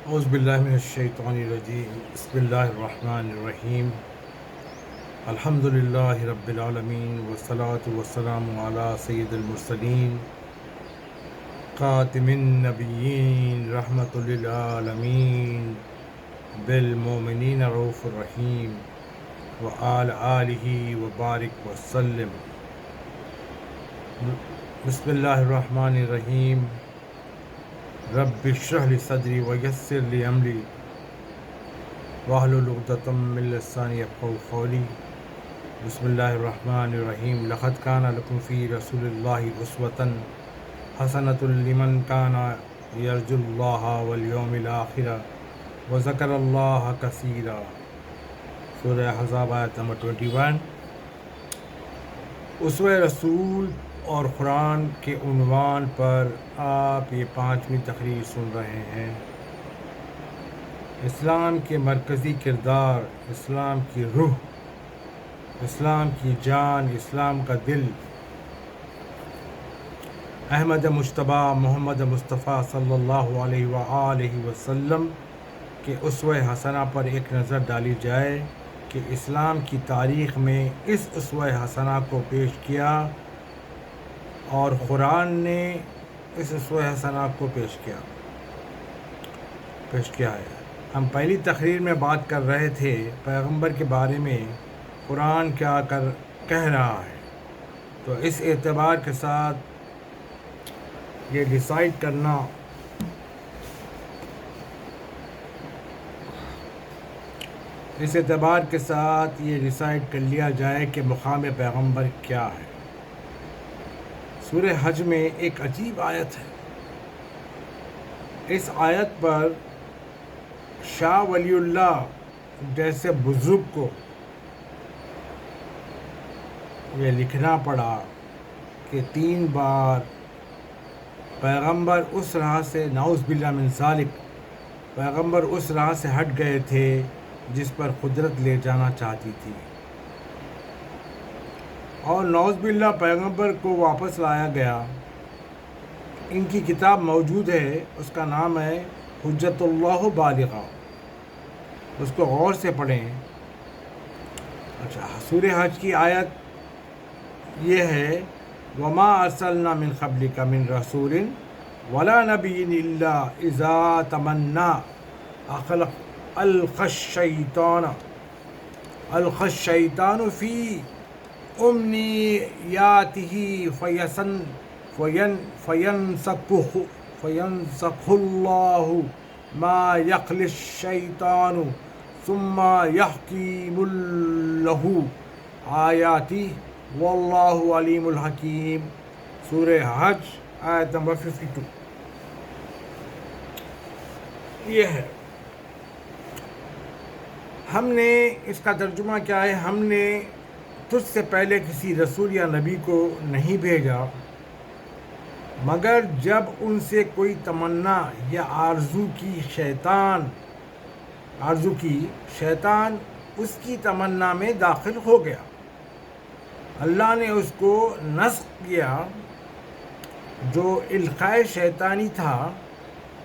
اعوذ باللہ من الشیطان الرجیم بسم اللہ الرحمن الرحیم الحمد للہ رب العالمین والصلاة والسلام علی سید المرسلین خاتم النبیین رحمۃ للعالمین بالمؤمنین رؤوف الرحیم وآل آلہ وبارک وسلم. بسم اللہ الرحمن الرحیم. رب اشرح لی صدری ویسر لی امری واحلل عقدۃ من لسانی یفقہوا قولی. بسم اللہ الرحمن الرحیم. لقد کان لکم فی رسول اللہ اسوۃ حسنۃ لمن کان یرجو اللہ والیوم الآخر وذکر اللہ کثیرا. سورہ احزاب آیت نمبر 21. اسوہ رسول اور قرآن کے عنوان پر آپ یہ 5ویں تقریر سن رہے ہیں. اسلام کے مرکزی کردار، اسلام کی روح، اسلام کی جان، اسلام کا دل، احمد مجتبیٰ محمد مصطفیٰ صلی اللہ علیہ وآلہ وسلم کے اسوہ حسنہ پر ایک نظر ڈالی جائے کہ اسلام کی تاریخ میں اس اسوہ حسنہ کو پیش کیا اور قرآن نے اس اسوہ حسنہ کو پیش کیا ہے. ہم پہلی تقریر میں بات کر رہے تھے پیغمبر کے بارے میں قرآن کیا کہہ رہا ہے. تو اس اعتبار کے ساتھ یہ ڈیسائیڈ کرنا کر لیا جائے کہ مقام پیغمبر کیا ہے. سورہ حج میں ایک عجیب آیت ہے. اس آیت پر شاہ ولی اللہ جیسے بزرگ کو یہ لکھنا پڑا کہ 3 بار پیغمبر اس راہ سے نعوذ باللہ من ذالک پیغمبر اس راہ سے ہٹ گئے تھے جس پر قدرت لے جانا چاہتی تھی، اور نعوذ باللہ پیغمبر کو واپس لایا گیا. ان کی کتاب موجود ہے، اس کا نام ہے حجت اللہ بالغہ، اس کو غور سے پڑھیں. اچھا، سورہ حج کی آیت یہ ہے وَمَا أَرْسَلْنَا مِن قَبْلِكَ مِن رَسُولٍ وَلَا نَبِيٍّ إِلَّا إِذَا تَمَنَّى أَلْقَى الشَّيْطَانُ فِي أُمْنِيَّاتِهِ فَيَنْسَخُ اللَّهُ مَا يَلْقِ الشَّيْطَانُ ثُمَّ يَحْكِمُ لَهُ آيَاتِهِ وَاللَّهُ عَلِيمٌ الْحَكِيمٌ. سورہ حج آیت نمبر 52. یہ ہے. ہم نے اس کا ترجمہ کیا ہے؟ ہم نے تجھ سے پہلے کسی رسول یا نبی کو نہیں بھیجا مگر جب ان سے کوئی تمنا یا آرزو کی شیطان اس کی تمنا میں داخل ہو گیا. اللہ نے اس کو نسخ کیا جو القاء شیطانی تھا،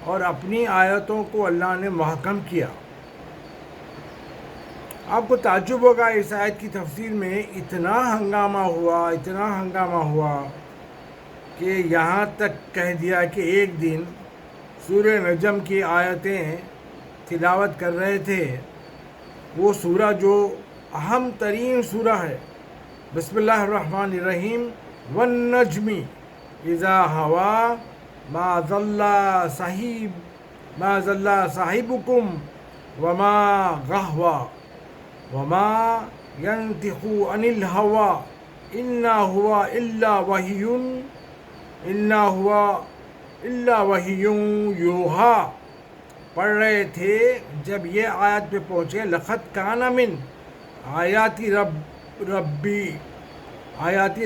اور اپنی آیتوں کو اللہ نے محکم کیا. آپ کو تعجب ہوگا اس آیت کی تفسیر میں اتنا ہنگامہ ہوا کہ یہاں تک کہہ دیا کہ ایک دن سورہ نجم کی آیتیں تلاوت کر رہے تھے. وہ سورہ جو اہم ترین سورہ ہے، بسم اللہ الرحمن الرحیم. والنجم اذا ہوا ما ضل صاحبکم وما غوى وما ينطق عن الهوى ان هو الا وحی یوحی. پڑھ رہے تھے جب یہ آیت پہ پہنچے لقد کان من آیات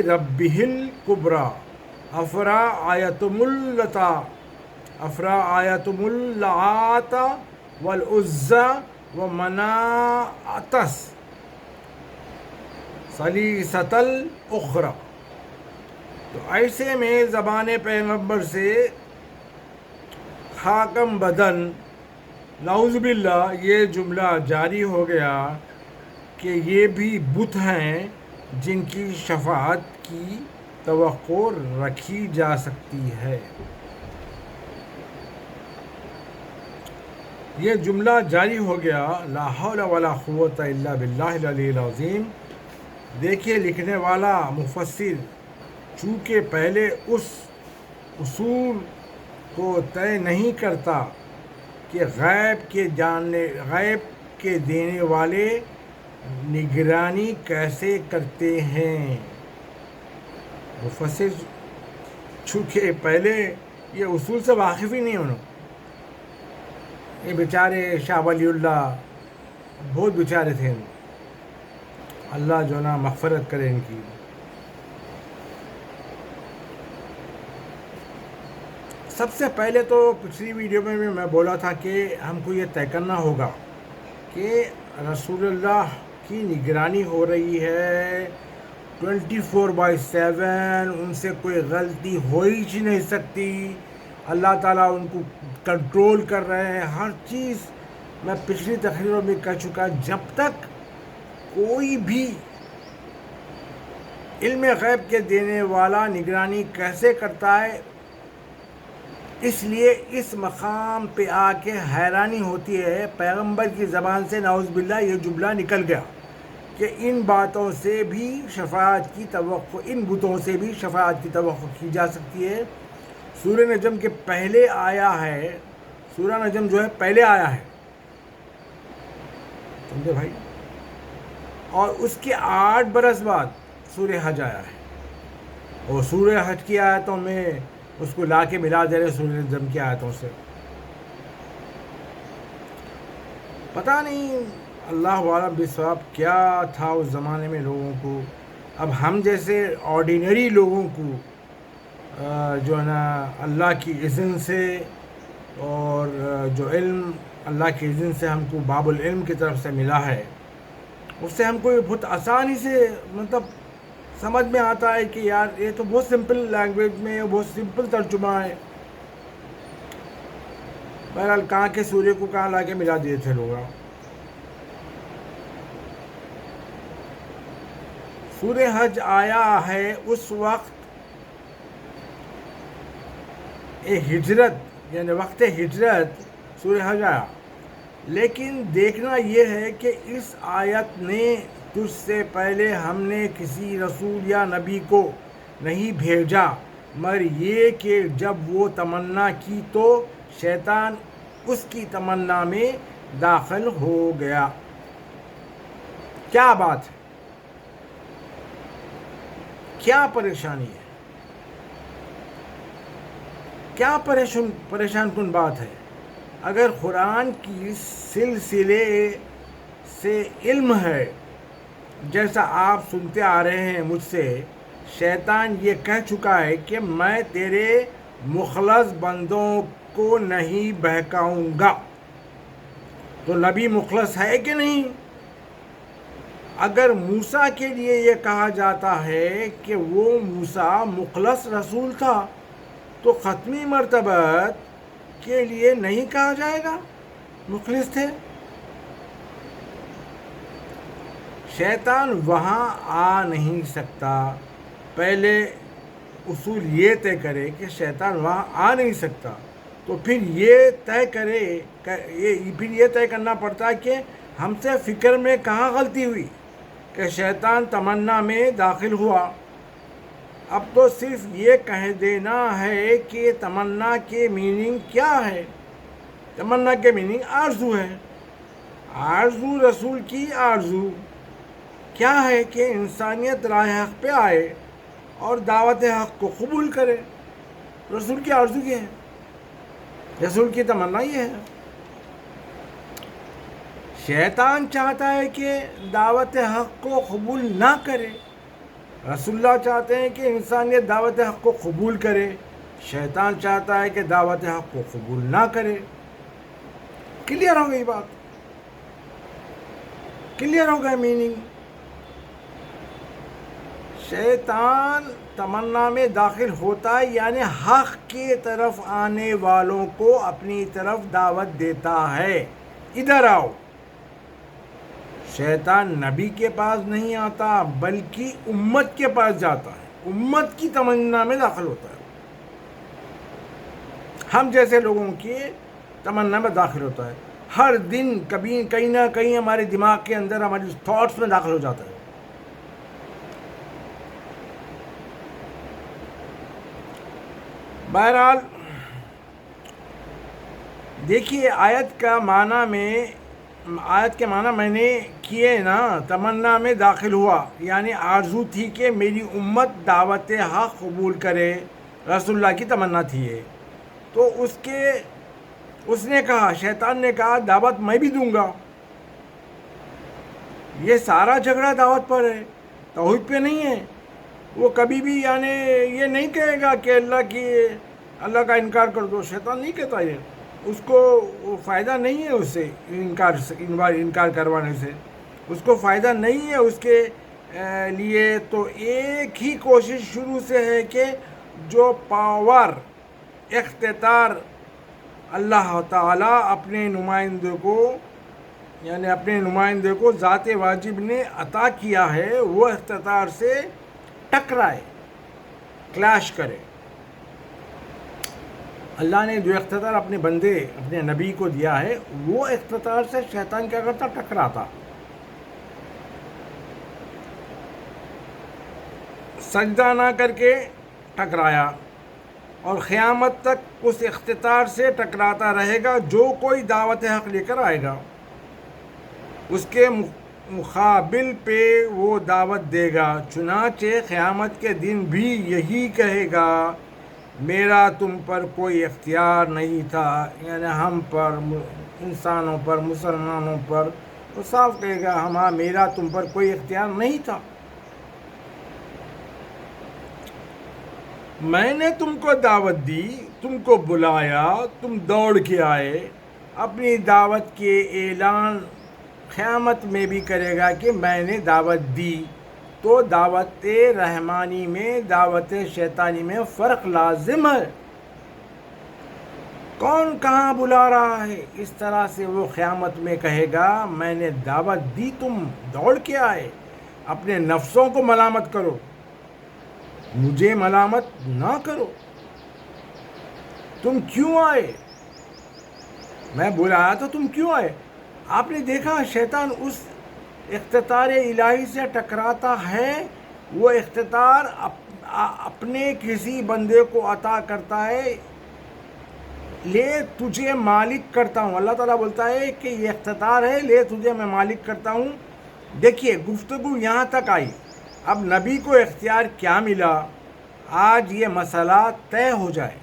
ربہ الکبریٰ افرا آیتم اللات والعزی ومناۃ ثلیثۃ الاخری. تو ایسے میں زبان پیغمبر سے خاکم بدن نعوذ باللہ یہ جملہ جاری ہو گیا کہ یہ بھی بت ہیں جن کی شفاعت کی توقع رکھی جا سکتی ہے. یہ جملہ جاری ہو گیا. لا حول ولا قوت الا باللہ العلی العظیم. دیکھیے لکھنے والا مفسر چونکہ پہلے اس اصول کو طے نہیں کرتا کہ غیب کے دینے والے نگرانی کیسے کرتے ہیں. مفسر چونکہ پہلے یہ اصول سے واقف ہی نہیں انہوں. یہ بیچارے شاہ ولی اللہ بہت بیچارے تھے. اللہ جو نا مغفرت کرے ان کی. سب سے پہلے تو پچھلی ویڈیو میں بھی میں بولا تھا کہ ہم کو یہ طے کرنا ہوگا کہ رسول اللہ کی نگرانی ہو رہی ہے 24/7. ان سے کوئی غلطی ہو ہی نہیں سکتی. اللہ تعالیٰ ان کو کنٹرول کر رہے ہیں ہر چیز. میں پچھلی تقریروں میں کہہ چکا جب تک کوئی بھی علم غیب کے دینے والا نگرانی کیسے کرتا ہے. اس لیے اس مقام پہ آ کے حیرانی ہوتی ہے. پیغمبر کی زبان سے نعوذ باللہ یہ جملہ نکل گیا کہ ان باتوں سے بھی شفاعت کی توقع، ان بتوں سے بھی شفاعت کی توقع کی جا سکتی ہے. سورہ نجم کے پہلے آیا ہے. سورہ نجم جو ہے پہلے آیا ہے، سمجھے بھائی. اور اس کے 8 برس بعد سورہ حج آیا ہے. اور سورہ حج کی آیتوں میں اس کو لا کے ملا دے رہے سورہ نجم کی آیتوں سے. پتہ نہیں اللہ عالم بالصواب کیا تھا اس زمانے میں لوگوں کو. اب ہم جیسے آرڈینری لوگوں کو جو ہے نا اللہ کی اذن سے اور جو علم اللہ کی اذن سے ہم کو باب العلم کی طرف سے ملا ہے، اس سے ہم کو بہت آسانی سے مطلب سمجھ میں آتا ہے کہ یار یہ تو بہت سمپل لینگویج میں بہت سمپل ترجمہ ہے. بہرحال کہاں کے سورے کو کہاں لا کے ملا دیے تھے لوگ. سورہ حج آیا ہے اس وقت ہجرت یعنی وقت ہجرت سورہ حج آیا. لیکن دیکھنا یہ ہے کہ اس آیت نے تجھ سے پہلے ہم نے کسی رسول یا نبی کو نہیں بھیجا مگر یہ کہ جب وہ تمنا کی تو شیطان اس کی تمنا میں داخل ہو گیا. کیا بات ہے، کیا پریشانی ہے، کیا پریشان کن بات ہے. اگر قرآن کی سلسلے سے علم ہے جیسا آپ سنتے آ رہے ہیں مجھ سے، شیطان یہ کہہ چکا ہے کہ میں تیرے مخلص بندوں کو نہیں بہکاؤں گا. تو نبی مخلص ہے کہ نہیں؟ اگر موسیٰ کے لیے یہ کہا جاتا ہے کہ وہ موسیٰ مخلص رسول تھا تو ختمی مرتبت کے لیے نہیں کہا جائے گا مخلص تھے؟ شیطان وہاں آ نہیں سکتا. پہلے اصول یہ طے کرے کہ شیطان وہاں آ نہیں سکتا، تو پھر یہ طے کرنا پڑتا کہ ہم سے فکر میں کہاں غلطی ہوئی کہ شیطان تمنا میں داخل ہوا. اب تو صرف یہ کہہ دینا ہے کہ تمنا کے میننگ کیا ہے. تمنا کے میننگ آرزو ہے. آرزو رسول کی آرزو کیا ہے کہ انسانیت راہ حق پہ آئے اور دعوت حق کو قبول کرے. رسول کی آرزو یہ ہے، رسول کی تمنا یہ ہے. شیطان چاہتا ہے کہ دعوت حق کو قبول نہ کرے. رسول اللہ چاہتے ہیں کہ انسانیت دعوت حق کو قبول کرے. شیطان چاہتا ہے کہ دعوت حق کو قبول نہ کرے. کلیئر ہو گئی بات، کلیئر ہو گیا میننگ. شیطان تمنا میں داخل ہوتا ہے، یعنی حق کی طرف آنے والوں کو اپنی طرف دعوت دیتا ہے، ادھر آؤ۔ شیطان نبی کے پاس نہیں آتا بلکہ امت کے پاس جاتا ہے، امت کی تمنا میں داخل ہوتا ہے، ہم جیسے لوگوں کی تمنا میں داخل ہوتا ہے، ہر دن کبھی کہیں نہ کہیں ہمارے دماغ کے اندر، ہماری تھاٹس میں داخل ہو جاتا ہے۔ بہرحال دیکھیے آیت کے معنی میں نے کیے نا، تمنا میں داخل ہوا یعنی آرزو تھی کہ میری امت دعوت حق قبول کرے، رسول اللہ کی تمنا تھی یہ، تو اس نے کہا، شیطان نے کہا دعوت میں بھی دوں گا۔ یہ سارا جھگڑا دعوت پر ہے، توحید پہ نہیں ہے۔ وہ کبھی بھی یعنی یہ نہیں کہے گا کہ اللہ کا انکار کر دو، شیطان نہیں کہتا یہ، اس کو فائدہ نہیں ہے اس سے انکار کروانے سے، اس کو فائدہ نہیں ہے اس کے لیے۔ تو ایک ہی کوشش شروع سے ہے کہ جو پاور، اختیار اللہ تعالیٰ اپنے نمائندے کو ذات واجب نے عطا کیا ہے، وہ اختیار سے ٹکرائے، کلیش کرے۔ اللہ نے جو اختیار اپنے بندے، اپنے نبی کو دیا ہے، وہ اختیار سے شیطان کیا کرتا؟ ٹکراتا، سجدہ نہ کر کے ٹکرایا، اور قیامت تک اس اختیار سے ٹکراتا رہے گا۔ جو کوئی دعوت حق لے کر آئے گا، اس کے مقابل پہ وہ دعوت دے گا، چنانچہ قیامت کے دن بھی یہی کہے گا، میرا تم پر کوئی اختیار نہیں تھا، یعنی ہم پر، انسانوں پر، مسلمانوں پر، وہ صاف کہے گا، میرا تم پر کوئی اختیار نہیں تھا، میں نے تم کو دعوت دی، تم کو بلایا، تم دوڑ کے آئے۔ اپنی دعوت کے اعلان قیامت میں بھی کرے گا کہ میں نے دعوت دی۔ تو دعوت رحمانی میں دعوت شیطانی میں فرق لازم ہے۔ کون کہاں بلا رہا ہے؟ اس طرح سے وہ قیامت میں کہے گا، میں نے دعوت دی، تم دوڑ کے آئے۔ اپنے نفسوں کو ملامت کرو، مجھے ملامت نہ کرو۔ تم کیوں آئے؟ میں بلایا تو تم کیوں آئے؟ آپ نے دیکھا شیطان اس اختیار الہی سے ٹکراتا ہے، وہ اختیار اپنے کسی بندے کو عطا کرتا ہے، لے تجھے مالک کرتا ہوں۔ اللہ تعالیٰ بولتا ہے کہ یہ اختیار ہے، لے تجھے میں مالک کرتا ہوں۔ دیکھیے گفتگو یہاں تک آئی، اب نبی کو اختیار کیا ملا؟ آج یہ مسئلہ طے ہو جائے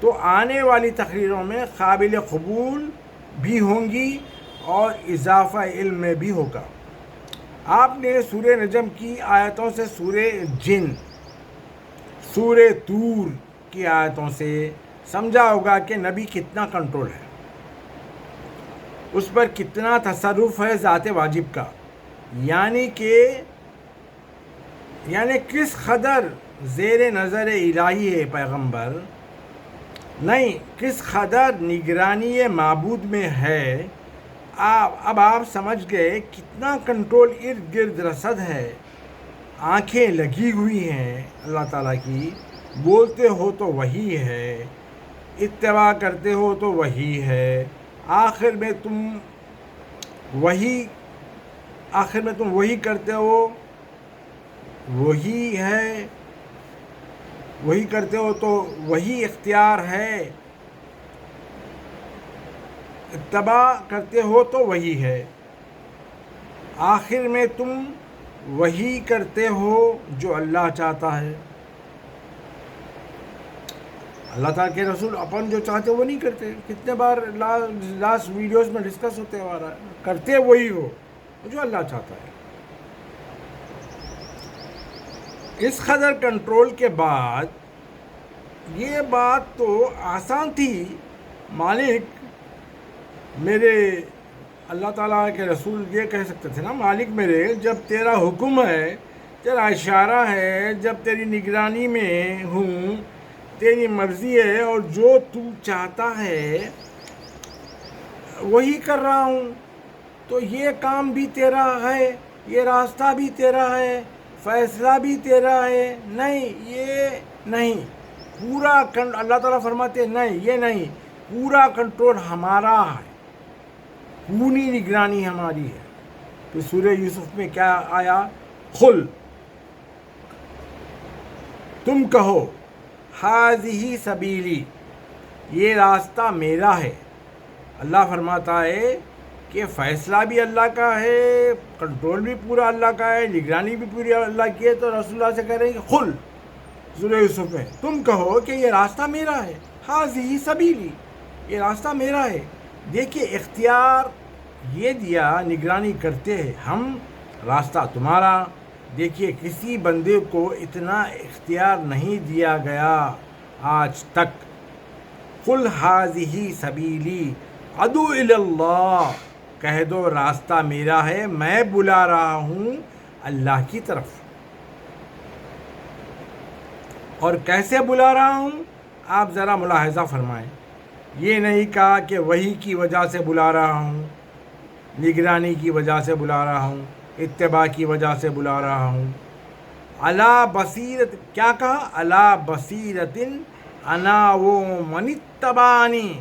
تو آنے والی تقریروں میں قابل قبول بھی ہوں گی اور اضافہ علم میں بھی ہوگا۔ آپ نے سورہ نجم کی آیتوں سے، سورہ جن، سورہ طور کی آیتوں سے سمجھا ہوگا کہ نبی کتنا کنٹرول ہے، اس پر کتنا تصرف ہے ذات واجب کا، یعنی کس قدر زیر نظر الہی ہے پیغمبر، نہیں کس قدر نگرانی معبود میں ہے۔ اب آپ سمجھ گئے کتنا کنٹرول ارد گرد رسد ہے، آنکھیں لگی ہوئی ہیں اللہ تعالیٰ کی، بولتے ہو تو وہی ہے، اتباع کرتے ہو تو وہی ہے، آخر میں تم وہی کرتے ہو، وہی ہے، وہی کرتے ہو تو وہی اختیار ہے، اتباع کرتے ہو تو وہی ہے، آخر میں تم وہی کرتے ہو جو اللہ چاہتا ہے۔ اللہ تعالیٰ کے رسول اپن جو چاہتے وہ نہیں کرتے، کتنے بار لاسٹ ویڈیوز میں ڈسکس ہوتے ہمارا، کرتے وہی ہو جو اللہ چاہتا ہے۔ اس قدر کنٹرول کے بعد یہ بات تو آسان تھی، مالک میرے، اللہ تعالیٰ کے رسول یہ کہہ سکتے تھے نا، مالک میرے جب تیرا حکم ہے تیرا اشارہ ہے، جب تیری نگرانی میں ہوں تیری مرضی ہے، اور جو تو چاہتا ہے وہی کر رہا ہوں. تو یہ کام بھی تیرا ہے، یہ راستہ بھی تیرا ہے، فیصلہ بھی تیرا ہے. نہیں، یہ نہیں، پورا اللہ تعالیٰ فرماتے ہیں نہیں، یہ نہیں، پورا کنٹرول ہمارا ہے، پوری نگرانی ہماری ہے. تو سورہ یوسف میں کیا آیا؟ قل، تم کہو، ہذہ سبیلی، یہ راستہ میرا ہے. اللہ فرماتا ہے کہ فیصلہ بھی اللہ کا ہے، کنٹرول بھی پورا اللہ کا ہے، نگرانی بھی پوری اللہ کی ہے. تو رسول اللہ سے کہہ رہے ہیں کہ قل، سورہ یوسف میں، تم کہو کہ یہ راستہ میرا ہے، ہذہ سبیلی، یہ راستہ میرا ہے. دیکھیے اختیار یہ دیا، نگرانی کرتے ہیں ہم، راستہ تمہارا. دیکھیے کسی بندے کو اتنا اختیار نہیں دیا گیا آج تک. قل ہذہ سبیلی ادعو الی اللہ، کہہ دو راستہ میرا ہے، میں بلا رہا ہوں اللہ کی طرف. اور کیسے بلا رہا ہوں آپ ذرا ملاحظہ فرمائیں. یہ نہیں کہا کہ وحی کی وجہ سے بلا رہا ہوں، نگرانی کی وجہ سے بلا رہا ہوں، اتباع کی وجہ سے بلا رہا ہوں. علی بصیرت، کیا کہا؟ علی بصیرت انا ومن اتبعنی،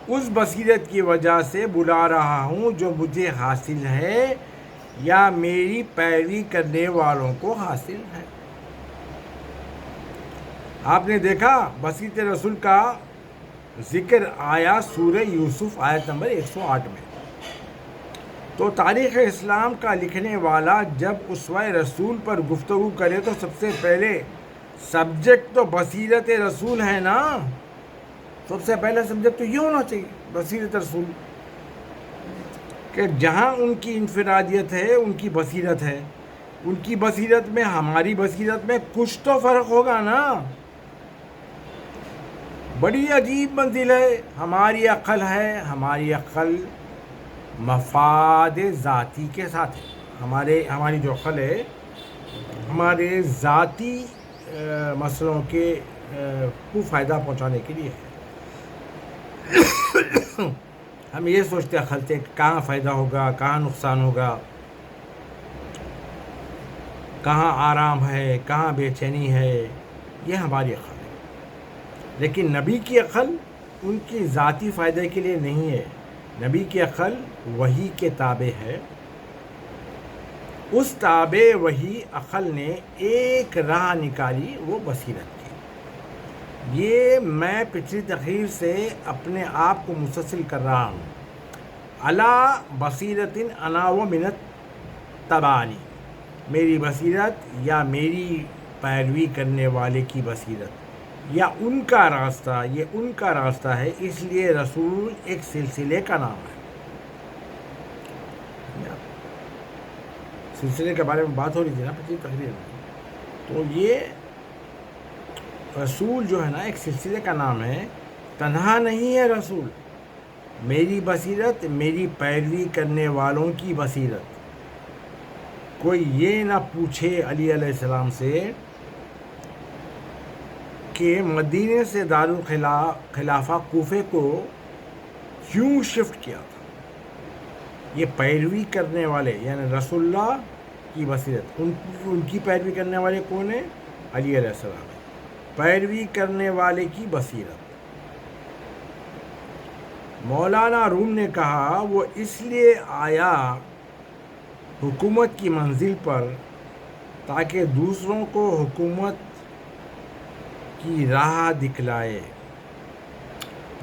اس بصیرت کی وجہ سے بلا رہا ہوں جو مجھے حاصل ہے یا میری پیروی کرنے والوں کو حاصل ہے. آپ نے دیکھا بصیرت رسول کا ذکر آیا سورہ یوسف آیت نمبر 108 میں. تو تاریخ اسلام کا لکھنے والا جب اسوہ رسول پر گفتگو کرے تو سب سے پہلے سبجیکٹ تو بصیرت رسول ہے نا. سب سے پہلا سبجیکٹ تو یہ ہونا چاہیے، بصیرت رسول، کہ جہاں ان کی انفرادیت ہے ان کی بصیرت ہے، ان کی بصیرت میں ہماری بصیرت میں کچھ تو فرق ہوگا نا. بڑی عجیب منزل ہے. ہماری عقل ہے، ہماری عقل مفاد ذاتی کے ساتھ ہے. ہماری جو عقل ہے ہمارے ذاتی مسئلوں کے کو فائدہ پہنچانے کے لیے ہے. ہم یہ سوچتے عقل سے کہ کہاں فائدہ ہوگا، کہاں نقصان ہوگا، کہاں آرام ہے، کہاں بے چینی ہے. یہ ہماری عقل ہے. لیکن نبی کی عقل ان کی ذاتی فائدے کے لیے نہیں ہے. نبی کی عقل وحی کے تابع ہے. اس تابع وحی عقل نے ایک راہ نکالی، وہ بصیرت کی. یہ میں پچھلی تقریر سے اپنے آپ کو مسلسل کر رہا ہوں. علی بصیرت انا ومن اتبعنی، میری بصیرت یا میری پیروی کرنے والے کی بصیرت، یا ان کا راستہ، یہ ان کا راستہ ہے. اس لیے رسول ایک سلسلے کا نام ہے. سلسلے کے بارے میں بات ہو رہی تھی نا پچھلی تقریر میں. تو یہ رسول جو ہے نا ایک سلسلے کا نام ہے، تنہا نہیں ہے رسول. میری بصیرت، میری پیروی کرنے والوں کی بصیرت. کوئی یہ نہ پوچھے علی علیہ السلام سے کہ مدینے سے دارالخلافہ کوفے کو کیوں شفٹ کیا تھا. یہ پیروی کرنے والے یعنی رسول اللہ کی بصیرت، ان کی پیروی کرنے والے کون ہیں؟ علی علیہ السلام. پیروی کرنے والے کی بصیرت. مولانا روم نے کہا وہ اس لیے آیا حکومت کی منزل پر تاکہ دوسروں کو حکومت کی راہ دکھلائے.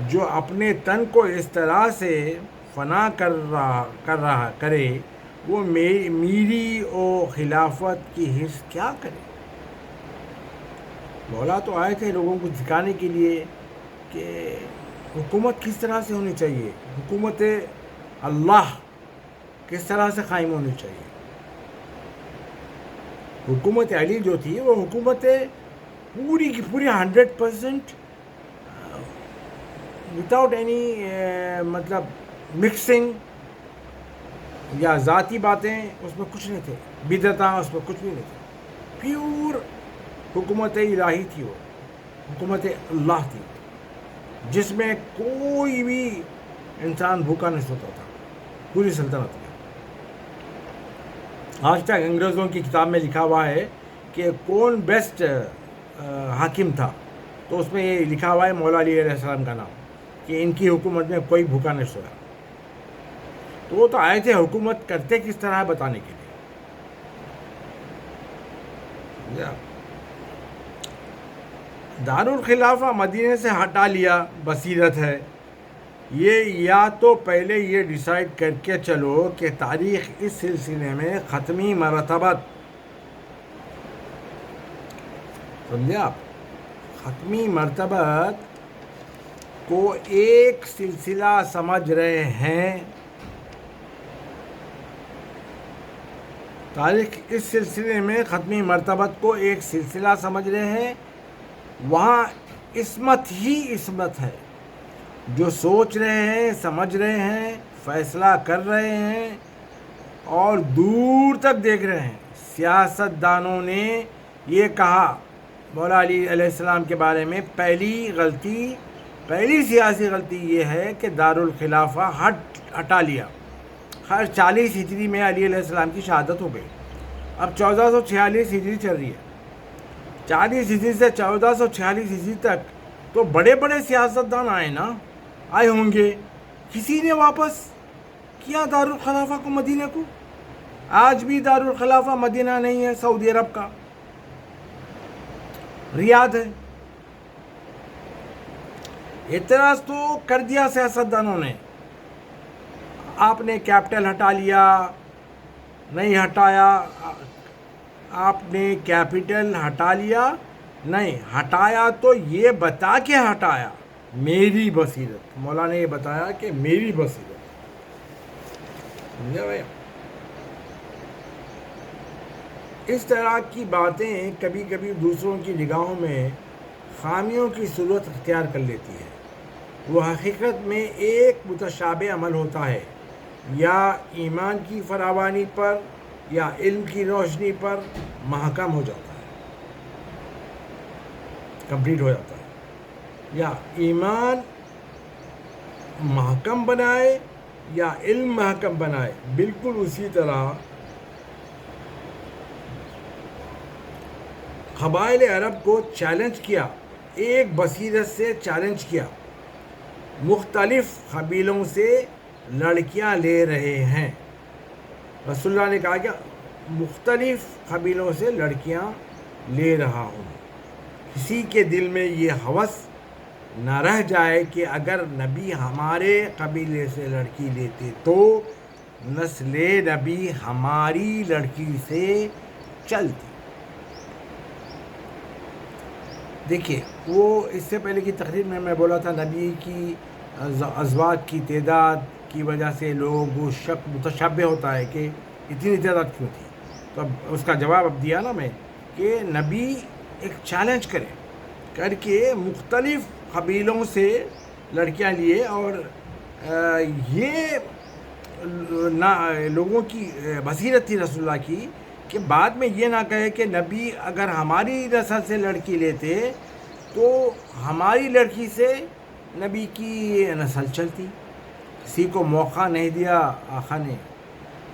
جو اپنے تن کو اس طرح سے فنا کرے وہ میری اور خلافت کی حرص کیا کرے. مولا تو آئے تھے لوگوں کو سکھانے کے لیے کہ حکومت کس طرح سے ہونی چاہیے، حکومت اللہ کس طرح سے قائم ہونی چاہیے. حکومت علی جو تھی وہ حکومت پوری کی پوری 100% وداؤٹ اینی مطلب مکسنگ یا ذاتی باتیں اس میں کچھ نہیں تھے، بدعتاں اس میں کچھ بھی نہیں تھے. پیور حکومت الہی تھی، وہ حکومت اللہ تھی، جس میں کوئی بھی انسان بھوکا نہیں سوتا تھا، پوری سلطنت میں۔ آج تک انگریزوں کی کتاب میں لکھا ہوا ہے کہ کون بیسٹ حاکم تھا، تو اس میں یہ لکھا ہوا ہے مولا علی علیہ السلام کا نام، کہ ان کی حکومت میں کوئی بھوکا نہیں سویا۔ تو وہ تو آئے تھے حکومت کرتے کس طرح بتانے کے لیے۔ دارالخلافہ مدینے سے ہٹا لیا بصیرت ہے، یہ یا تو پہلے یہ ڈیسائیڈ کر کے چلو کہ تاریخ اس سلسلے میں ختمی مرتبت، سمجھے آپ، ختمی مرتبت کو ایک سلسلہ سمجھ رہے ہیں، تاریخ اس سلسلے میں ختمی مرتبت کو ایک سلسلہ سمجھ رہے ہیں، وہاں عصمت ہی عصمت ہے، جو سوچ رہے ہیں، سمجھ رہے ہیں، فیصلہ کر رہے ہیں اور دور تک دیکھ رہے ہیں۔ سیاست دانوں نے یہ کہا مولا علی علیہ السلام کے بارے میں، پہلی سیاسی غلطی یہ ہے کہ دارالخلافہ ہٹا لیا۔ خیر 40 ہجری میں علی علیہ السلام کی شہادت ہو گئی، اب 1446 ہجری چل رہی ہے۔ 40 ہجری سے 1446 ہجری تک تو بڑے بڑے سیاستدان آئے ہوں گے، کسی نے واپس کیا دارالخلافہ کو مدینہ کو؟ آج بھی دارالخلافہ مدینہ نہیں ہے، سعودی عرب کا ریاض ہے۔ اعتراض تو کر دیا سیاستدانوں نے، آپ نے کیپٹل ہٹا لیا، نہیں ہٹایا، آپ نے کیپٹل ہٹا لیا، نہیں ہٹایا تو یہ بتا کے ہٹایا، میری بصیرت، مولا نے یہ بتایا کہ میری بصیرت، سمجھا بھائی؟ اس طرح کی باتیں کبھی کبھی دوسروں کی نگاہوں میں خامیوں کی صورت اختیار کر لیتی ہے، وہ حقیقت میں ایک متشابہ عمل ہوتا ہے، یا ایمان کی فراوانی پر یا علم کی روشنی پر محکم ہو جاتا ہے، کمپلیٹ ہو جاتا ہے، یا ایمان محکم بنائے یا علم محکم بنائے۔ بالکل اسی طرح قبائل عرب کو چیلنج کیا، ایک بصیرت سے چیلنج کیا، مختلف قبیلوں سے لڑکیاں لے رہے ہیں۔ رسول اللہ نے کہا کہ مختلف قبیلوں سے لڑکیاں لے رہا ہوں، کسی کے دل میں یہ ہوس نہ رہ جائے کہ اگر نبی ہمارے قبیلے سے لڑکی لیتے تو نسل نبی ہماری لڑکی سے چلتی۔ دیکھیے، وہ اس سے پہلے کی تقریر میں بولا تھا نبی کی ازواج کی تعداد کی وجہ سے لوگوں کو شک متشابہ ہوتا ہے کہ اتنی تعداد کیوں تھی، تو اب اس کا جواب اب دیا نا میں، کہ نبی ایک چیلنج کر کے مختلف قبیلوں سے لڑکیاں لیے، اور یہ لوگوں کی بصیرت تھی رسول اللہ کی کہ بعد میں یہ نہ کہے کہ نبی اگر ہماری نسل سے لڑکی لیتے تو ہماری لڑکی سے نبی کی نسل چلتی۔ کسی کو موقع نہیں دیا آقا نے،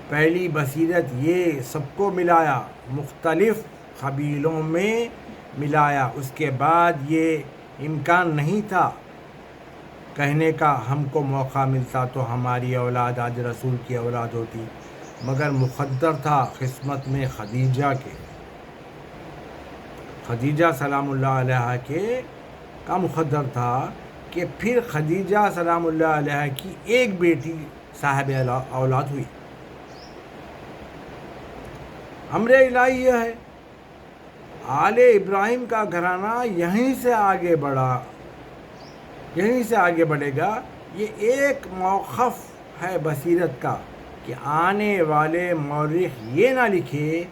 پہلی بصیرت یہ سب کو ملایا، مختلف قبیلوں میں ملایا، اس کے بعد یہ امکان نہیں تھا کہنے کا ہم کو موقع ملتا تو ہماری اولاد آج رسول کی اولاد ہوتی، مگر مقدر تھا قسمت میں خدیجہ سلام اللہ علیہ کے کا مقدر تھا کہ پھر خدیجہ سلام اللہ علیہ کی ایک بیٹی صاحب اولاد ہوئی۔ امر الہی یہ ہے، آل ابراہیم کا گھرانہ یہیں سے آگے بڑھے گا۔ یہ ایک موقف ہے بصیرت کا کہ آنے والے مورخ یہ نہ لکھے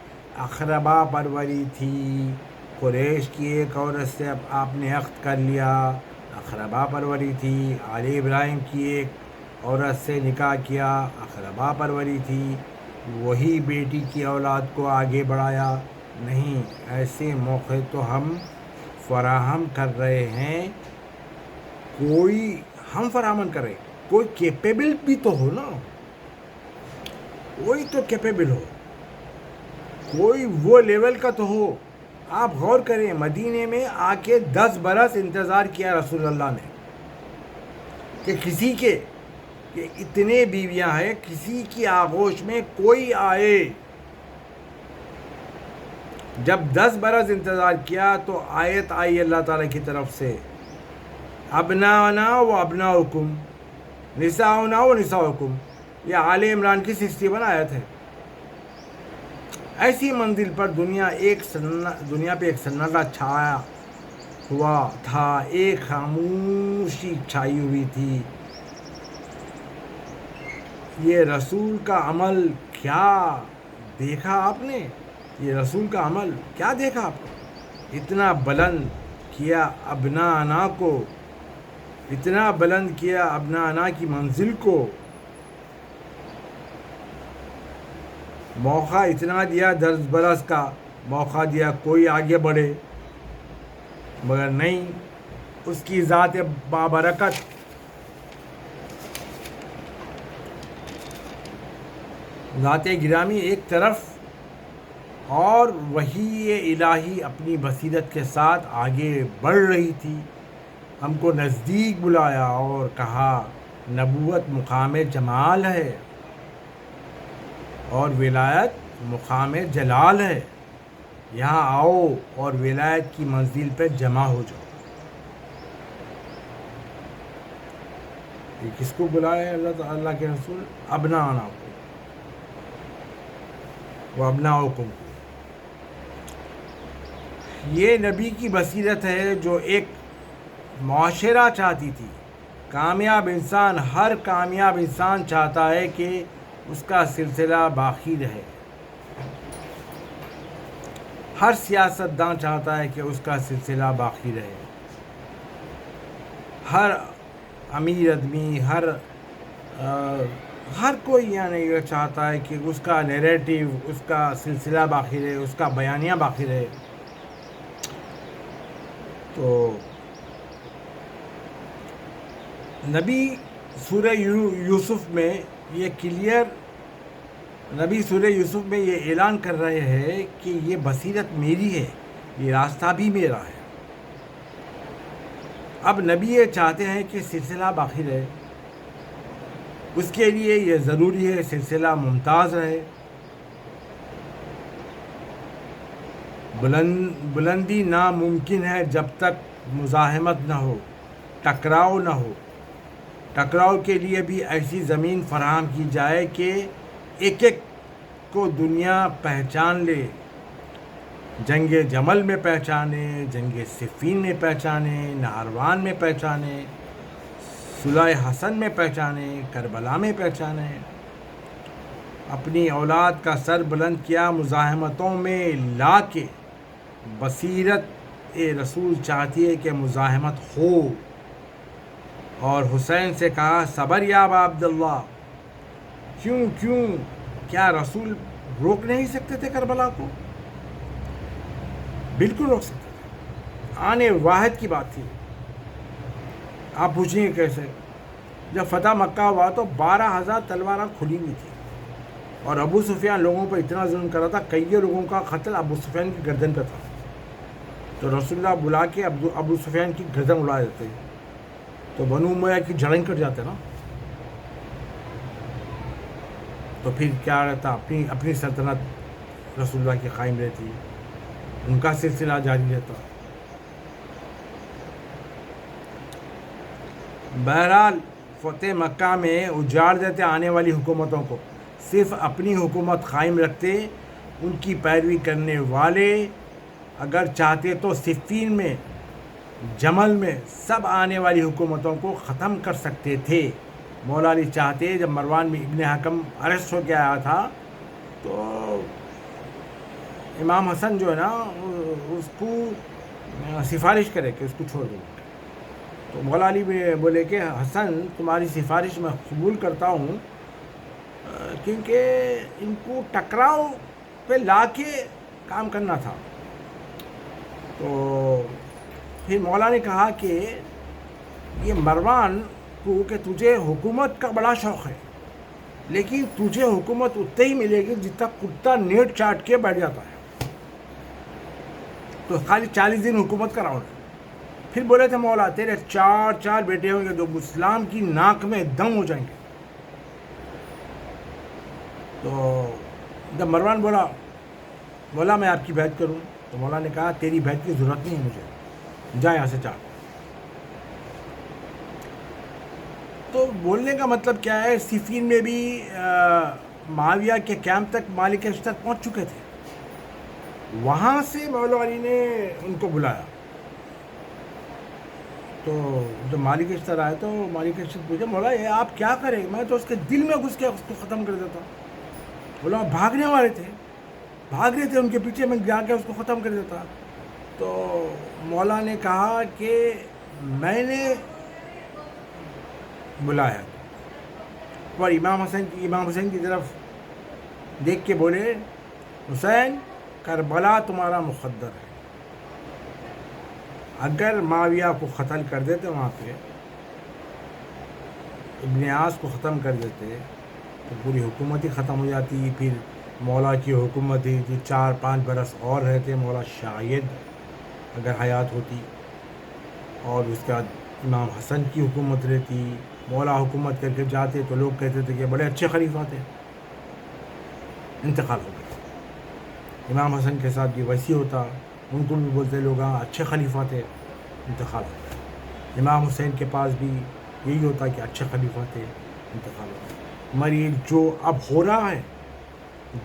اقربا پروری تھی، قریش کی ایک عورت سے آپ نے عقد کر لیا، اقربا پروری تھی، آل ابراہیم کی ایک عورت سے نکاح کیا، اقربا پروری تھی، وہی بیٹی کی اولاد کو آگے بڑھایا۔ نہیں، ایسے موقع تو ہم فراہم کر رہے ہیں، کوئی ہم فراہم کر رہے ہیں، کوئی کیپیبل بھی تو ہو نا، کوئی تو کیپیبل ہو، کوئی وہ لیول کا تو ہو. آپ غور کریں، مدینے میں آ کے 10 برس انتظار کیا رسول اللہ نے کہ کسی کے کہ اتنے بیویاں ہیں، کسی کی آغوش میں کوئی آئے. جب 10 برس انتظار کیا تو آیت آئی اللہ تعالیٰ کی طرف سے، ابناؤنا و ابناؤکم نساؤنا و نساؤکم. یہ آل عمران کی 61 آیت ہے. ایسی منزل پر دنیا پہ ایک سناٹا چھایا ہوا تھا، ایک خاموشی چھائی ہوئی تھی. یہ رسول کا عمل کیا دیکھا آپ نے؟ یہ رسول کا عمل کیا دیکھا آپ نے؟ اتنا بلند کیا ابناءنا کو، اتنا بلند کیا ابناءنا کی منزل کو، موقع اتنا دیا 10 برس کا موقع دیا کوئی آگے بڑھے، مگر نہیں. اس کی ذات بابرکت، ذات گرامی ایک طرف، اور وحی الہی اپنی بصیرت کے ساتھ آگے بڑھ رہی تھی. ہم کو نزدیک بلایا اور کہا نبوت مقام جمال ہے اور ولایت مقام جلال ہے، یہاں آؤ اور ولایت کی منزل پہ جمع ہو جاؤ. یہ کس کو بلایا اللہ کے رسول؟ ابناءنا کو و ابناؤکم کو. یہ نبی کی بصیرت ہے جو ایک معاشرہ چاہتی تھی. کامیاب انسان، ہر کامیاب انسان چاہتا ہے کہ اس کا سلسلہ باقی رہے. ہر سیاستدان چاہتا ہے کہ اس کا سلسلہ باقی رہے. ہر امیر آدمی، ہر کوئی یعنی یہ چاہتا ہے کہ اس کا نیریٹیو، اس کا سلسلہ باقی رہے، اس کا بیانیہ باقی رہے. تو نبی سورہ یوسف میں یہ نبی سورہ یوسف میں یہ اعلان کر رہے ہیں کہ یہ بصیرت میری ہے، یہ راستہ بھی میرا ہے. اب نبی یہ چاہتے ہیں کہ سلسلہ باقی رہے، اس کے لیے یہ ضروری ہے سلسلہ ممتاز رہے. بلندی ناممکن ہے جب تک مزاحمت نہ ہو، ٹکراؤ نہ ہو. ٹکراؤ کے لیے بھی ایسی زمین فراہم کی جائے کہ ایک ایک کو دنیا پہچان لے. جنگ جمل میں پہچانے، جنگ صفین میں پہچانے، نہاروان میں پہچانے، صلح حسن میں پہچانے، کربلا میں پہچانے. اپنی اولاد کا سر بلند کیا مزاحمتوں میں لا کے. بصیرت رسول چاہتی ہے کہ مزاحمت ہو. اور حسین سے کہا صبر یا ابا عبداللہ. کیوں کیا رسول روک نہیں سکتے تھے کربلا کو؟ بالکل روک سکتے تھے، آنے واحد کی بات تھی. آپ پوچھیں گے کیسے؟ جب فتح مکہ ہوا تو 12,000 تلواریں کھلی ہوئی تھی اور ابو سفیان لوگوں پر اتنا ظلم کر رہا تھا، کئی لوگوں کا قتل ابو سفیان کی گردن پہ تھا. تو رسول اللہ بلا کے ابو سفیان کی گردن اڑا دیتے تو بنو امیہ کی جڑیں کٹ جاتے نا. تو پھر کیا رہتا؟ اپنی سلطنت رسول اللہ کی قائم رہتی، ان کا سلسلہ جاری رہتا. بہرحال فتح مکہ میں اجاڑ دیتے آنے والی حکومتوں کو، صرف اپنی حکومت قائم رکھتے. ان کی پیروی کرنے والے اگر چاہتے تو صفین میں، جمل میں سب آنے والی حکومتوں کو ختم کر سکتے تھے. مولا علی چاہتے، جب مروان میں ابن حکم ارسٹ ہو کے آیا تھا تو امام حسن جو ہے نا اس کو سفارش کرے کہ اس کو چھوڑ دو. تو مولا علی بولے کہ حسن تمہاری سفارش میں قبول کرتا ہوں، کیونکہ ان کو ٹکراؤ پہ لا کے کام کرنا تھا. تو پھر مولا نے کہا کہ یہ مروان کو کہ تجھے حکومت کا بڑا شوق ہے، لیکن تجھے حکومت اتنے ہی ملے گی جتنا کتا نیٹ چاٹ کے بیٹھ جاتا ہے. تو خالی 40 دن حکومت کا راؤنڈ. پھر بولے تھے مولا تیرے 4 بیٹے ہوں گے جو اسلام کی ناک میں دم ہو جائیں گے. تو جب مروان بولا میں آپ کی بیعت کروں، تو مولا نے کہا تیری بیعت کی ضرورت نہیں ہے مجھے، جا یہاں سے چاٹ. تو بولنے کا مطلب کیا ہے، صفین میں بھی معاویہ کے کیمپ تک مالک اشتر پہنچ چکے تھے. وہاں سے مولا علی نے ان کو بلایا. تو جب مالک اشتر آئے تو مالک اشتر پوچھا مولا یہ آپ کیا کریں، میں تو اس کے دل میں گھس کے اس کو ختم کر دیتا. بولا بھاگنے والے تھے، بھاگ رہے تھے ان کے پیچھے، میں جا کے اس کو ختم کر دیتا. تو مولا نے کہا کہ میں نے بلایا. اور امام حسین کی طرف دیکھ کے بولے حسین کربلا تمہارا مقدر ہے. اگر معاویہ کو قتل کر دیتے وہاں پہ، ابن عاص کو ختم کر دیتے تو پوری حکومت ہی ختم ہو جاتی. پھر مولا کی حکومت ہی تھی، 4-5 برس اور رہتے مولا شاید اگر حیات ہوتی. اور اس کے بعد امام حسن کی حکومت رہتی. مولا حکومت کر کے جاتے تو لوگ کہتے تھے کہ بڑے اچھے خلیفہ تھے. انتقال ہو گیا. امام حسن کے ساتھ بھی ویسی ہوتا، ان کو بھی بولتے لوگ ہاں اچھے خلیفہ تھے. انتقال ہو گیا. امام حسین کے پاس بھی یہی ہوتا کہ اچھے خلیفہ تھے. انتقال ہو گیا. مگر جو اب ہو رہا ہے،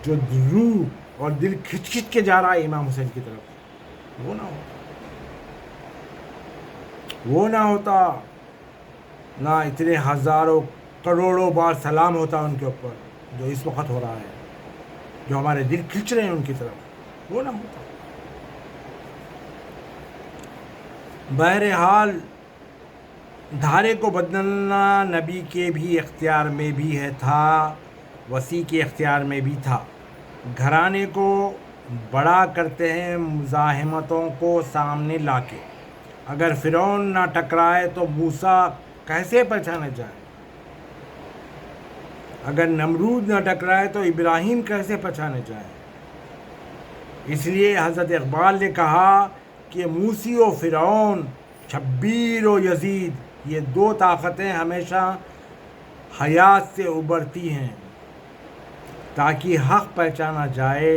جو روح اور دل کھچ کے جا رہا ہے امام حسین کی طرف، وہ نہ ہوتا نہ اتنے ہزاروں کروڑوں بار سلام ہوتا ان کے اوپر جو اس وقت ہو رہا ہے، جو ہمارے دل کھنچ رہے ہیں ان کی طرف، وہ نہ ہوتا. بہرحال دھارے کو بدلنا نبی کے بھی اختیار میں بھی تھا، وسیع کے اختیار میں بھی تھا. گھرانے کو بڑا کرتے ہیں مزاحمتوں کو سامنے لا کے. اگر فرعون نہ ٹکرائے تو موسیٰ کیسے پہچانا جائے؟ اگر نمرود نہ ٹکرائے تو ابراہیم کیسے پہچانے جائے؟ اس لیے حضرت اقبال نے کہا کہ موسی و فرعون، شبیر و یزید، یہ 2 طاقتیں ہمیشہ حیات سے ابھرتی ہیں تاکہ حق پہچانا جائے،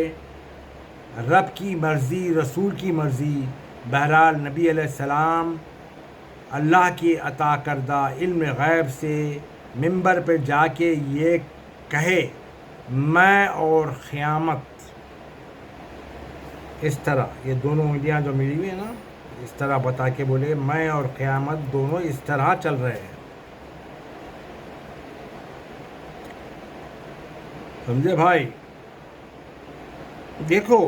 رب کی مرضی، رسول کی مرضی. بہرحال نبی علیہ السلام اللہ کی عطا کردہ علم غیب سے منبر پہ جا کے یہ کہے میں اور قیامت، اس طرح یہ دونوں انگلیاں جو ملی ہوئی ہیں نا، اس طرح بتا کے بولے میں اور قیامت دونوں اس طرح چل رہے ہیں. سمجھے بھائی؟ دیکھو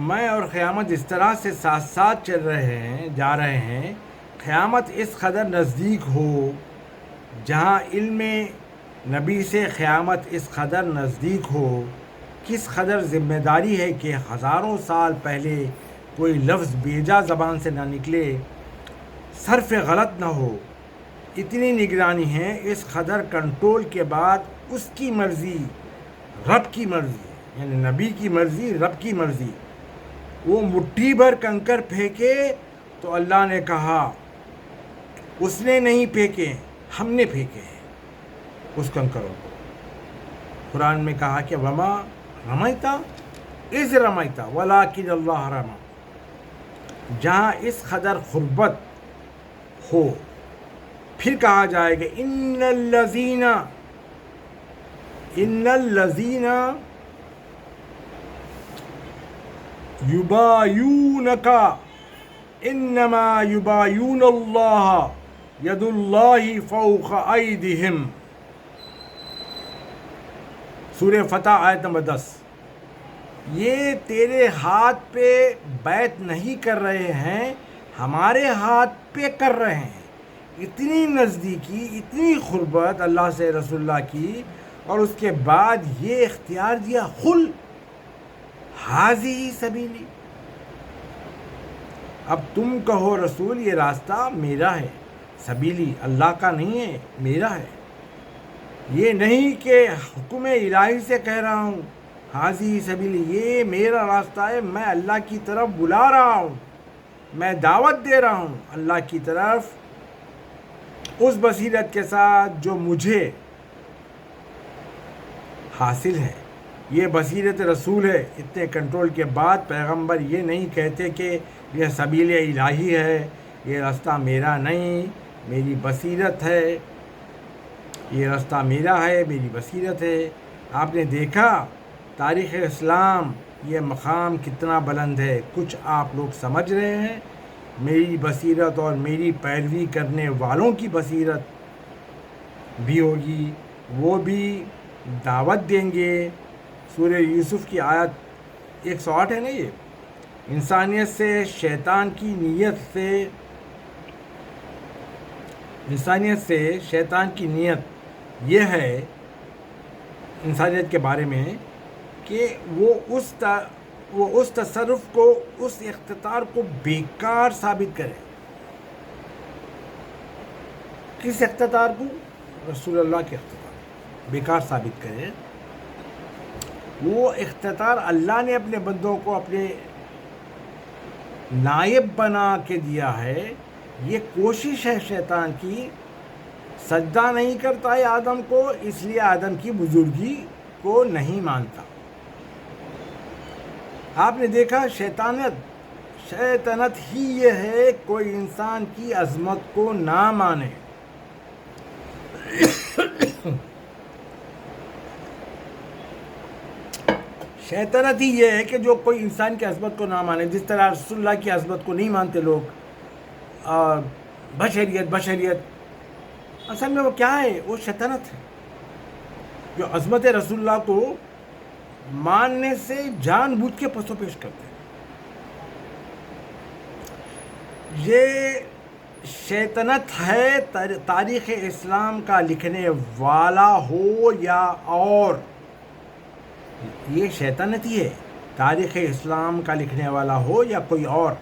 میں اور قیامت اس طرح سے ساتھ ساتھ چل رہے ہیں، جا رہے ہیں. قیامت اس قدر نزدیک ہو، جہاں علم نبی سے قیامت اس قدر نزدیک ہو، کس قدر ذمہ داری ہے کہ ہزاروں سال پہلے کوئی لفظ بیجا زبان سے نہ نکلے، صرف غلط نہ ہو. اتنی نگرانی ہے، اس قدر کنٹرول کے بعد اس کی مرضی، رب کی مرضی، یعنی نبی کی مرضی، رب کی مرضی. وہ مٹھی بھر کنکر پھینکے تو اللہ نے کہا اس نے نہیں پھینکے، ہم نے پھینکے ہیں اس کنکروں کو. قرآن میں کہا کہ وما رمیتا اذ رمیتا ولکن اللہ رمی. جہاں اس قدر قربت ہو پھر کہا جائے گا ان الذین یبایعونک انما یبایعون اللہ ید اللہ فوق ایدیہم. سورہ فتح آیت نمبر 10. یہ تیرے ہاتھ پہ بیعت نہیں کر رہے ہیں، ہمارے ہاتھ پہ کر رہے ہیں. اتنی نزدیکی، اتنی قربت اللہ سے، رسول اللہ کی، اور اس کے بعد یہ اختیار دیا قل ھذہ سبیلی. اب تم کہو رسول یہ راستہ میرا ہے، سبیلی اللہ کا نہیں ہے، میرا ہے۔ یہ نہیں کہ حکم الہی سے کہہ رہا ہوں، حاضی سبیلی، یہ میرا راستہ ہے، میں اللہ کی طرف بلا رہا ہوں، میں دعوت دے رہا ہوں اللہ کی طرف اس بصیرت کے ساتھ جو مجھے حاصل ہے۔ یہ بصیرت رسول ہے۔ اتنے کنٹرول کے بعد پیغمبر یہ نہیں کہتے کہ یہ سبیل الہی ہے، یہ راستہ میرا نہیں، میری بصیرت ہے، یہ راستہ میرا ہے، میری بصیرت ہے۔ آپ نے دیکھا تاریخ اسلام یہ مقام کتنا بلند ہے۔ کچھ آپ لوگ سمجھ رہے ہیں، میری بصیرت اور میری پیروی کرنے والوں کی بصیرت بھی ہوگی، وہ بھی دعوت دیں گے۔ سورہ یوسف کی آیت 108 ہے نا، یہ انسانیت سے شیطان کی نیت یہ ہے انسانیت کے بارے میں کہ وہ اس تصرف کو، اس اختیار کو بیکار ثابت کرے۔ کس اختیار کو؟ رسول اللہ کے اختیار بیکار ثابت کرے۔ وہ اختیار اللہ نے اپنے بندوں کو اپنے نائب بنا کے دیا ہے۔ یہ کوشش ہے شیطان کی، سجدہ نہیں کرتا ہے آدم کو، اس لیے آدم کی بزرگی کو نہیں مانتا۔ آپ نے دیکھا شیطنت ہی یہ ہے کوئی انسان کی عظمت کو نہ مانے۔ شیطنت ہی یہ ہے کہ جو کوئی انسان کی عظمت کو نہ مانے، جس طرح رسول اللہ کی عظمت کو نہیں مانتے لوگ، بشریت اصل میں وہ کیا ہے؟ وہ شیطنت ہے جو عظمت رسول اللہ کو ماننے سے جان بوجھ کے پسو پیش کرتے ہیں۔ یہ شیطنت ہے، تاریخ اسلام کا لکھنے والا ہو یا اور، یہ شیطنت ہی ہے، تاریخ اسلام کا لکھنے والا ہو یا کوئی اور۔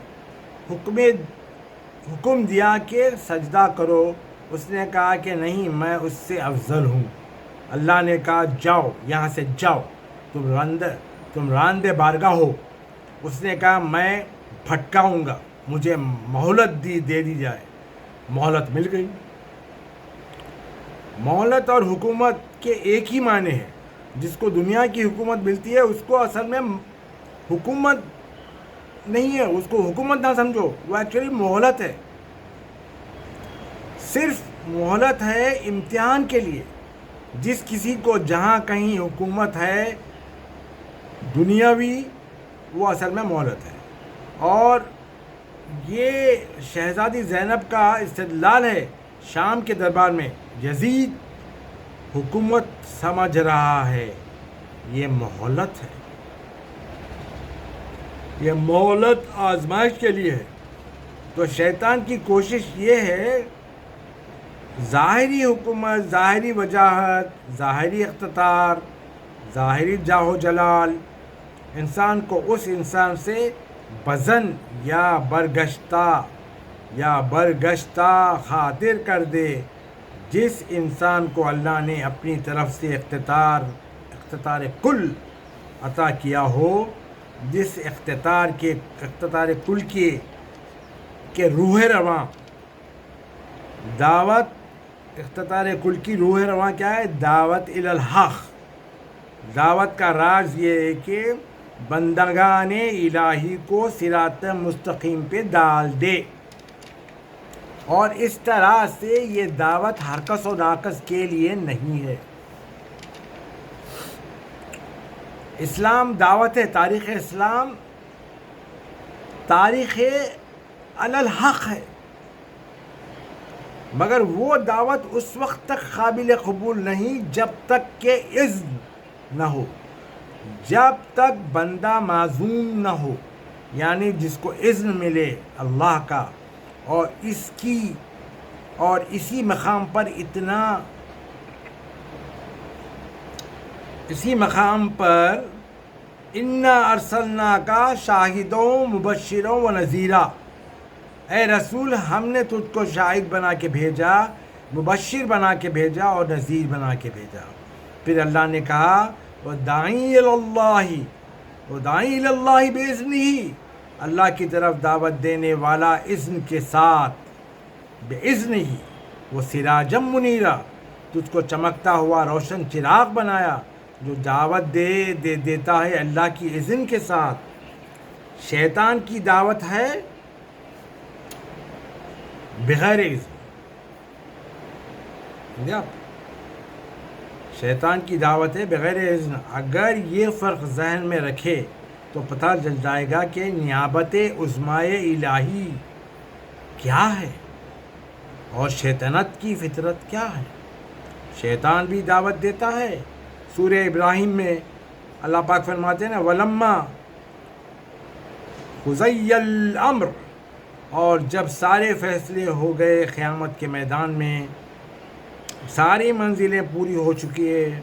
حکم دیا کہ سجدہ کرو، اس نے کہا کہ نہیں، میں اس سے افضل ہوں۔ اللہ نے کہا جاؤ، یہاں سے جاؤ، تم راندے بارگاہ ہو۔ اس نے کہا میں بھٹکاؤں گا، مجھے مہلت دے دی جائے۔ مہلت مل گئی۔ مہلت اور حکومت کے ایک ہی معنی ہے۔ جس کو دنیا کی حکومت ملتی ہے اس کو اصل میں حکومت نہیں ہے، اس کو حکومت نہ سمجھو، وہ ایکچولی مہلت ہے، صرف مہلت ہے امتحان کے لیے۔ جس کسی کو جہاں کہیں حکومت ہے دنیاوی، وہ اصل میں مہلت ہے۔ اور یہ شہزادی زینب کا استدلال ہے شام کے دربار میں، یزید حکومت سمجھ رہا ہے، یہ مہلت ہے، یہ مہلت آزمائش کے لیے ہے۔ تو شیطان کی کوشش یہ ہے ظاہری حکومت، ظاہری وجاہت، ظاہری اقتدار، ظاہری جاہ و جلال، انسان کو اس انسان سے بزن یا برگشتہ خاطر کر دے جس انسان کو اللہ نے اپنی طرف سے اختیار کل عطا کیا ہو، جس اختیار کل کے روح رواں دعوت، اختیار کل کی روح رواں کیا ہے؟ دعوت الی الحق۔ دعوت کا راز یہ ہے کہ بندگان الہی کو صراط مستقیم پہ ڈال دے، اور اس طرح سے یہ دعوت ہر کس و ناقص کے لیے نہیں ہے۔ اسلام دعوت ہے، تاریخ اسلام تاریخ علی الحق ہے، مگر وہ دعوت اس وقت تک قابل قبول نہیں جب تک کہ اذن نہ ہو، جب تک بندہ معزوم نہ ہو، یعنی جس کو اذن ملے اللہ کا، اور اسی مقام پر انا ارسلناک شاہدا مبشرا و نذیرا، اے رسول ہم نے تجھ کو شاہد بنا کے بھیجا، مبشر بنا کے بھیجا اور نذیر بنا کے بھیجا۔ پھر اللہ نے کہا وَدَاعِيًا إِلَى اللَّهِ وَدَاعِيًا إِلَى اللَّهِ بِإِذْنِهِ، اللہ کی طرف دعوت دینے والا اذن کے ساتھ، بِإِذْنِهِ وَسِرَاجًا مُنِيرًا، تجھ کو چمکتا ہوا روشن چراغ بنایا جو دعوت دیتا ہے اللہ کی اذن کے ساتھ۔ شیطان کی دعوت ہے بغیر اذن، شیطان کی دعوت ہے بغیر اذن۔ اگر یہ فرق ذہن میں رکھے تو پتہ چل جائے گا کہ نیابت عظمائے الہی کیا ہے اور شیطنت کی فطرت کیا ہے۔ شیطان بھی دعوت دیتا ہے۔ سورہ ابراہیم میں اللہ پاک فرماتے ہیں نا وَلَمَّا قُضِیَ الْأَمْرُ، اور جب سارے فیصلے ہو گئے قیامت کے میدان میں، ساری منزلیں پوری ہو چکی ہے،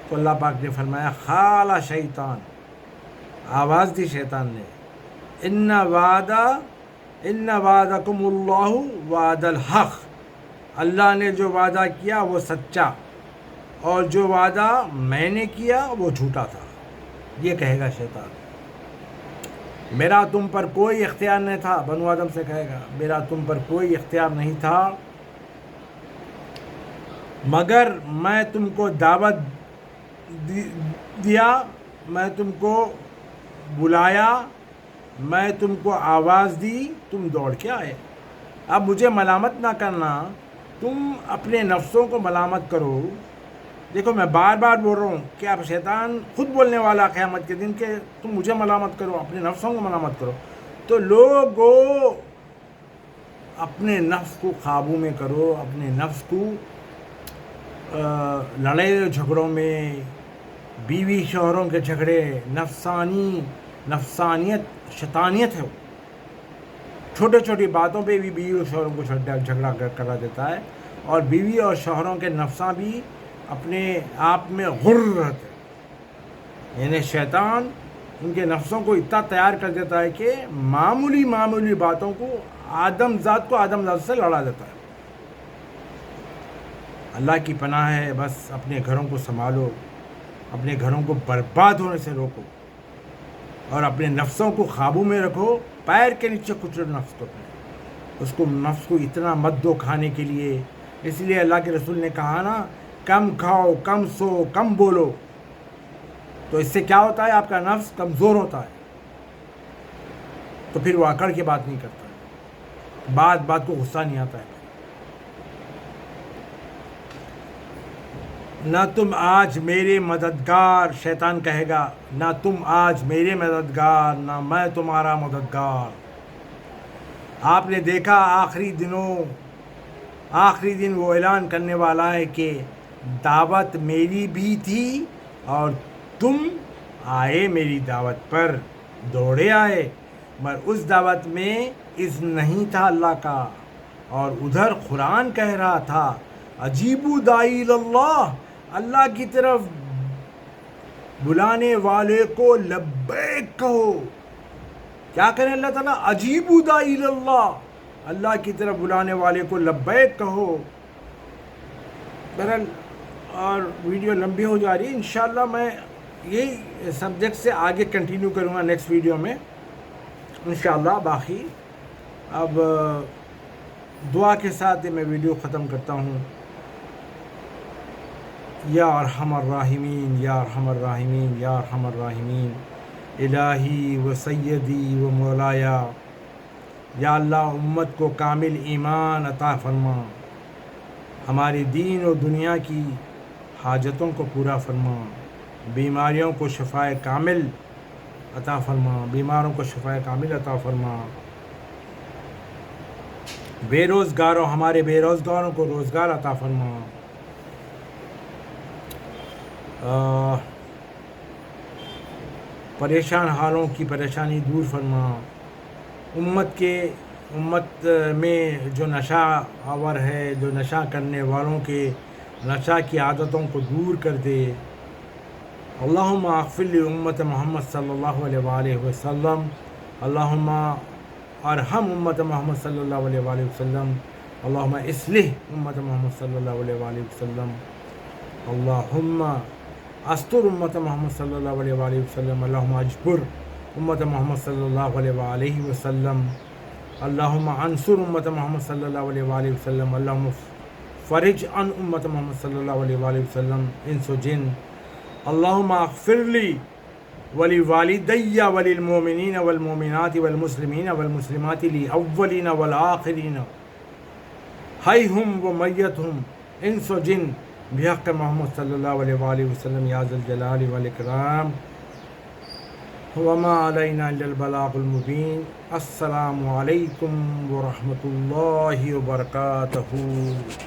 تو اللہ پاک نے فرمایا قال شیطان، آواز دی شیطان نے، ان وعدکم اللہ وعد الحق، اللہ نے جو وعدہ کیا وہ سچا، اور جو وعدہ میں نے کیا وہ جھوٹا تھا۔ یہ کہے گا شیطان، میرا تم پر کوئی اختیار نہیں تھا، بنو آدم سے کہے گا میرا تم پر کوئی اختیار نہیں تھا، مگر میں تم کو دعوت دیا، میں تم کو بلایا، میں تم کو آواز دی، تم دوڑ کے آئے۔ اب مجھے ملامت نہ کرنا، تم اپنے نفسوں کو ملامت کرو۔ دیکھو میں بار بار بول رہا ہوں کہ اب شیطان خود بولنے والا قیامت کے دن کہ تم مجھے ملامت کرو، اپنے نفسوں کو ملامت کرو۔ تو لوگوں اپنے نفس کو قابو میں کرو، اپنے نفس کو لڑائی جھگڑوں میں، بیوی شوہروں کے جھگڑے، نفسانیت شیطانیت ہے، وہ چھوٹی چھوٹی باتوں پہ بھی بیوی اور شوہروں کو جھگڑا کرا دیتا ہے، اور بیوی اور شوہروں کے نفساں بھی اپنے آپ میں غر رہتے ہیں۔ یعنی شیطان ان کے نفسوں کو اتنا تیار کر دیتا ہے کہ معمولی باتوں کو آدم ذات سے لڑا دیتا ہے۔ اللہ کی پناہ ہے، بس اپنے گھروں کو سنبھالو، اپنے گھروں کو برباد ہونے سے روکو، اور اپنے نفسوں کو قابو میں رکھو۔ پیر کے نیچے کچلو نفس کو، نفس کو اتنا مت دو کھانے کے لیے۔ اس لیے اللہ کے رسول نے کہا نا کم کھاؤ، کم سو، کم بولو، تو اس سے کیا ہوتا ہے؟ آپ کا نفس کمزور ہوتا ہے، تو پھر وہ اکڑ کے بات نہیں کرتا ہے، بات کو غصہ نہیں آتا ہے۔ نہ تم آج میرے مددگار، شیطان کہے گا نہ تم آج میرے مددگار، نہ میں تمہارا مددگار۔ آپ نے دیکھا آخری دن وہ اعلان کرنے والا ہے کہ دعوت میری بھی تھی اور تم آئے میری دعوت پر، دوڑے آئے، مگر اس دعوت میں اذن نہیں تھا اللہ کا، اور ادھر قرآن کہہ رہا تھا اجیبوا داعی اللہ، اللہ کی طرف بلانے والے کو لبیک کہو۔ کیا کریں اللہ تعالیٰ؟ اجیبوا داعی اللہ، اللہ کی طرف بلانے والے کو لبیک کہو۔ بہرحال اور ویڈیو لمبی ہو جا رہی ہے، انشاءاللہ میں یہی سبجیکٹ سے آگے کنٹینیو کروں گا نیکسٹ ویڈیو میں انشاءاللہ۔ باقی اب دعا کے ساتھ میں ویڈیو ختم کرتا ہوں۔ یا ارحم الراحمین، یا ارحم الراحمین، یا ارحم الراحمین، الہی و سیدی و مولایا، یا اللہ امت کو کامل ایمان عطا فرما، ہماری دین و دنیا کی حاجتوں کو پورا فرما، بیماریوں کو شفائے کامل عطا فرما، بیماروں کو شفائے کامل عطا فرما، ہمارے بے روزگاروں کو روزگار عطا فرما، پریشان حالوں کی پریشانی دور فرما، امت میں جو نشہ آور ہے، جو نشہ کرنے والوں کے نشہ کی عادتوں کو دور کر دے۔ اللہم اغفر لی امت محمد صلی اللہ علیہ وآلہ وسلم، اللہم اور ہم امت محمد صلی اللہ علیہ وآلہ وسلم اللہم اصلح امت محمد صلی اللہ علیہ وآلہ وسلم اللہم استر امت محمد صلی اللہ علیہ وآلہ وسلم اللہم اجبر امت محمد صلی اللہ علیہ وآلہ وسلم اللہم انصر امت محمد صلی اللہ علیہ وآلہ وسلم اللہم فرج عن امت محمد صلی اللہ علیہ وآلہ وسلم انس و جن اللہم اغفر لی ولوالدی وللمؤمنین والمؤمنات والمسلمین والمسلمات الاولین والآخرین حیہم و میتہم انس و جن بحق محمد صلی اللہ علیہ وآلہ وسلم یا ذا الجلال والاکرام وما علینا الا البلاغ المبین السلام علیکم ورحمۃ اللہ وبرکاتہ.